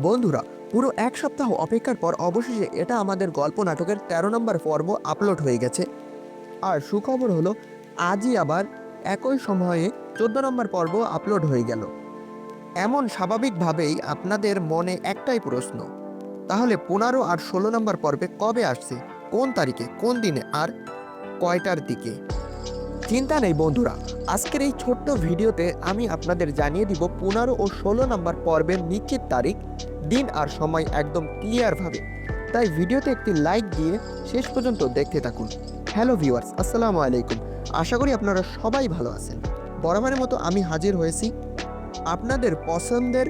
বন্ধুরা, পুরো এক সপ্তাহ অপেক্ষার পর অবশেষে এটা আমাদের গল্প নাটকের ১৩ নম্বর পর্ব আপলোড হয়ে গেছে। আর সুখবর হলো, আজই আবার একই সময়ে ১৪ নম্বর পর্ব আপলোড হয়ে গেল। এমন স্বাভাবিকভাবেই আপনাদের মনে একটাই প্রশ্ন, তাহলে ১৫ আর ১৬ নম্বর পর্বে কবে আসছে, কোন তারিখে, কোন দিনে আর কয়টার দিকে? চিন্তা নেই বন্ধুরা, আজকের এই ছোট্ট ভিডিওতে আমি আপনাদের জানিয়ে দিব ১৫ ও ১৬ নম্বর পর্বের নিশ্চিত তারিখ, দিন আর সময় একদম ক্লিয়ারভাবে। তাই ভিডিওতে একটি লাইক দিয়ে শেষ পর্যন্ত দেখতে থাকুন। হ্যালো ভিউয়ার্স, আসসালামু আলাইকুম। আশা করি আপনারা সবাই ভালো আছেন। বরাবরের মতো আমি হাজির হয়েছি আপনাদের পছন্দের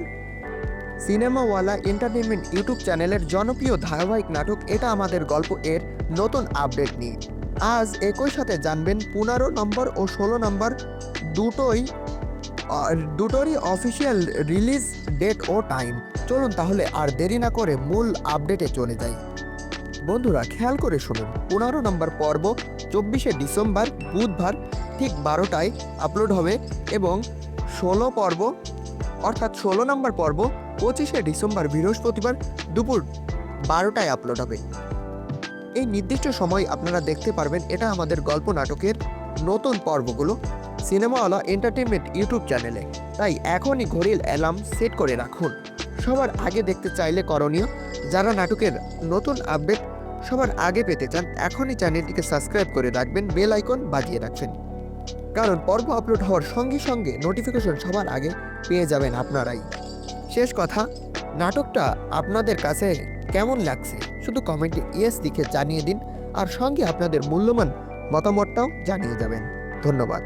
সিনেমাওয়ালা এন্টারটেনমেন্ট ইউটিউব চ্যানেলের জনপ্রিয় ধারাবাহিক নাটক এটা আমাদের গল্প এর নতুন আপডেট নিয়ে। আজ একই সাথে জানবেন ১৫ নম্বর ও ১৬ নম্বর দুটোরই অফিসিয়াল রিলিজ ডেট ও টাইম। চলুন তাহলে আর দেরি না করে মূল আপডেটে চলে যাই। বন্ধুরা, খেয়াল করে শুনুন, ১৫ নম্বর পর্ব ২৪শে ডিসেম্বর বুধবার ঠিক ১২টায় আপলোড হবে এবং ১৬ পর্ব অর্থাৎ ১৬ নম্বর পর্ব ২৫শে ডিসেম্বর বৃহস্পতিবার দুপুর ১২টায় আপলোড হবে। এই নির্দিষ্ট সময় আপনারা দেখতে পারবেন এটা আমাদের গল্প নাটকের নতুন পর্বগুলো সিনেমাওয়ালা এন্টারটেনমেন্ট ইউটিউব চ্যানেলে। তাই এখনই ঘড়ির অ্যালার্ম সেট করে রাখুন। সবার আগে দেখতে চাইলে করণীয়, যারা নাটকের নতুন আপডেট সবার আগে পেতে চান এখনই চ্যানেলটিকে সাবস্ক্রাইব করে রাখবেন, বেল আইকন বাজিয়ে রাখবেন, কারণ পর্ব আপলোড হওয়ার সঙ্গে সঙ্গে নোটিফিকেশন সবার আগে পেয়ে যাবেন আপনারাই। শেষ কথা, নাটকটা আপনাদের কাছে কেমন লাগছে শুধু কমেন্টে ইয়েস লিখে জানিয়ে দিন, আর সঙ্গে আপনাদের মূল্যবান মতামতটাও জানিয়ে যাবেন। ধন্যবাদ।